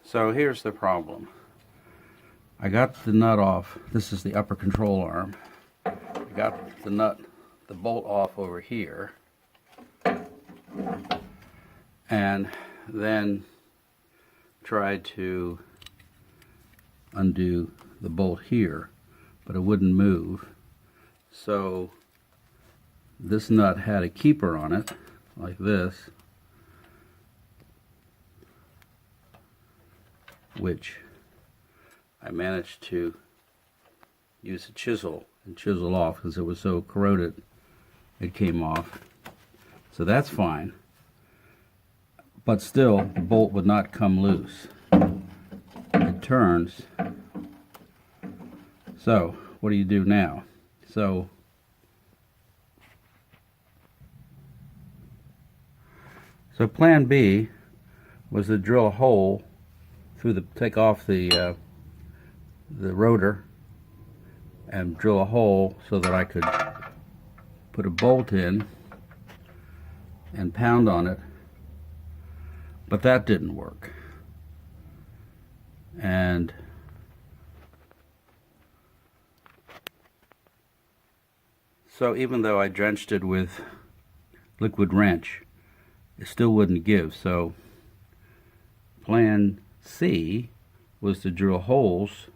So here's the problem. I got the nut off. This is the upper control arm. I got the bolt off over here, and then tried to undo the bolt here, but it wouldn't move. So this nut had a keeper on it, like this, which I managed to use a chisel and chisel off because it was so corroded it came off. So that's fine. But still, the bolt would not come loose. It turns. So, what do you do now? So, plan B was to drill a hole through take off the rotor and drill a hole so that I could put a bolt in and pound on it, but that didn't work. And so even though I drenched it with liquid wrench, it still wouldn't give. So plan C was to drill holes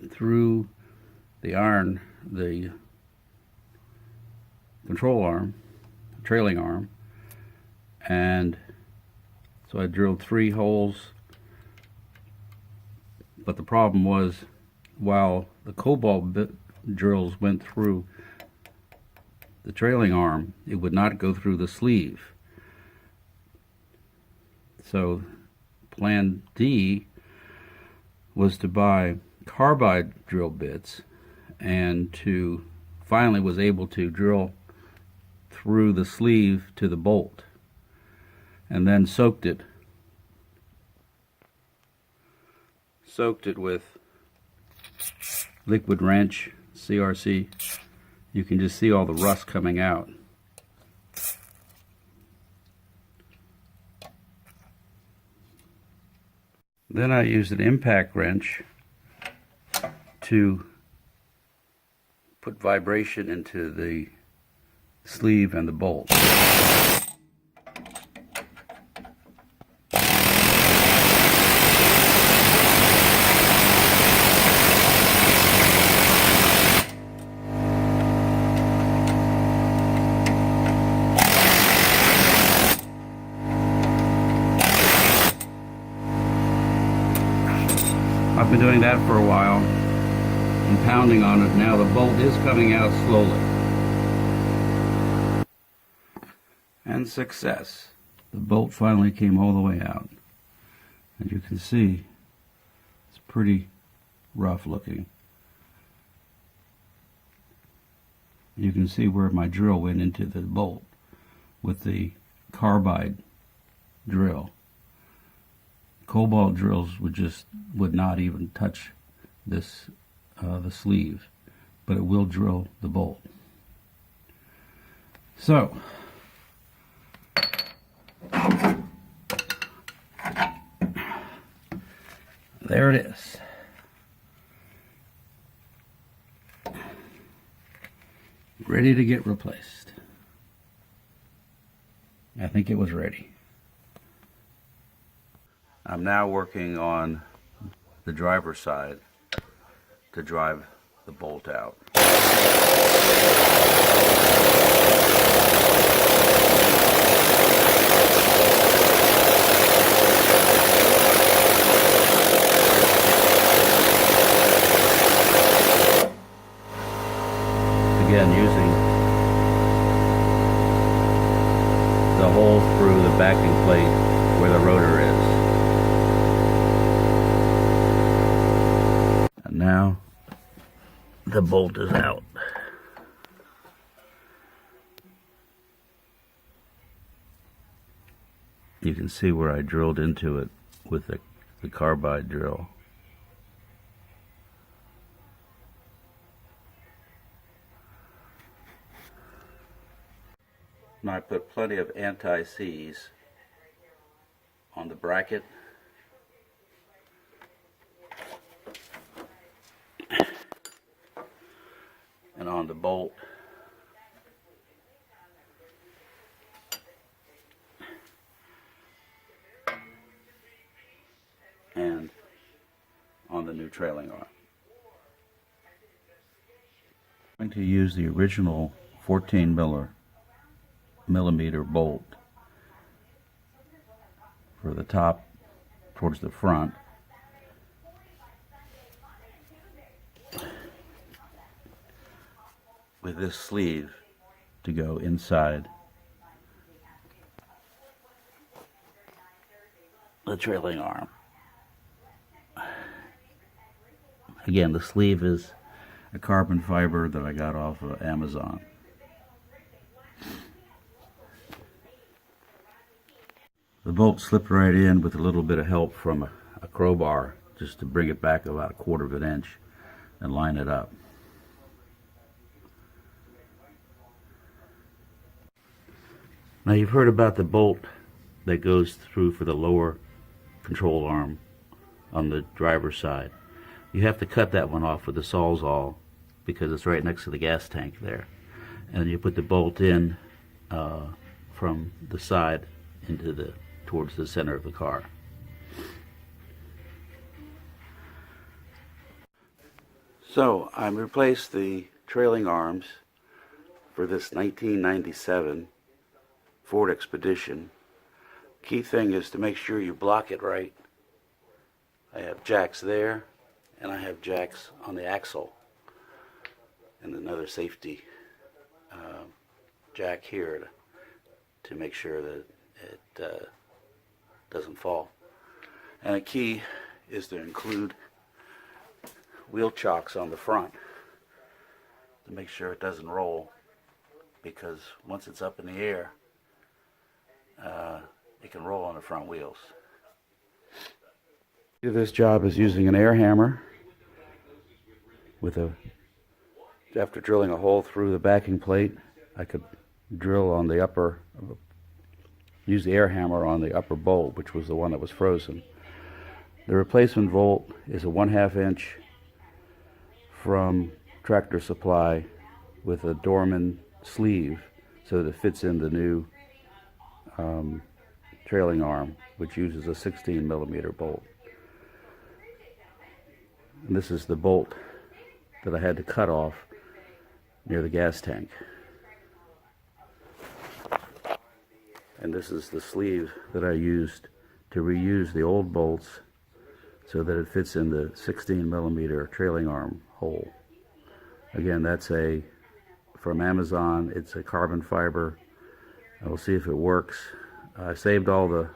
through the iron, the control arm, trailing arm, and so I drilled 3 holes. But the problem was, while the cobalt drills went through the trailing arm, it would not go through the sleeve. So plan D was to buy carbide drill bits, and finally was able to drill through the sleeve to the bolt, and then soaked it with liquid wrench, CRC. You can just see all the rust coming out. Then I used an impact wrench to put vibration into the sleeve and the bolt. I've been doing that for a while and pounding on it. Now the bolt is coming out slowly. And success. The bolt finally came all the way out. As you can see, it's pretty rough looking. You can see where my drill went into the bolt with the carbide drill. Cobalt drills would not even touch this the sleeve, but it will drill the bolt. So there it is. Ready to get replaced. I think it was ready. I'm now working on the driver's side to drive the bolt out. Again, using the hole through the backing plate where the rotor is. And now the bolt is out. You can see where I drilled into it with the carbide drill. And I put plenty of anti-seize on the bracket. And on the bolt. And on the new trailing arm. I'm going to use the original 14 millimeter bolt for the top towards the front. With this sleeve to go inside the trailing arm. Again, the sleeve is a carbon fiber that I got off of Amazon. The bolt slipped right in with a little bit of help from a crowbar, just to bring it back about 1/4 of an inch and line it up. Now you've heard about the bolt that goes through for the lower control arm on the driver's side. You have to cut that one off with the Sawzall because it's right next to the gas tank there. And you put the bolt in from the side into towards the center of the car. So I replaced the trailing arms for this 1997 Ford Expedition. Key thing is to make sure you block it right. I have jacks there, and I have jacks on the axle, and another safety jack here to make sure that it doesn't fall. And a key is to include wheel chocks on the front to make sure it doesn't roll, because once it's up in the air, it can roll on the front wheels. This job is using an air hammer with after drilling a hole through the backing plate, I could drill on the use the air hammer on the upper bolt, which was the one that was frozen. The replacement bolt is a 1/2 inch from Tractor Supply with a Dorman sleeve so that it fits in the new trailing arm, which uses a 16 millimeter bolt. And this is the bolt that I had to cut off near the gas tank. And this is the sleeve that I used to reuse the old bolts so that it fits in the 16 millimeter trailing arm hole. Again, that's from Amazon. It's a carbon fiber. We'll see if it works. I saved all the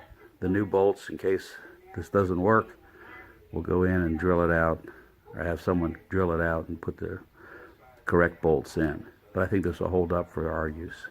new bolts in case this doesn't work. We'll go in and drill it out, or have someone drill it out and put the correct bolts in. But I think this will hold up for our use.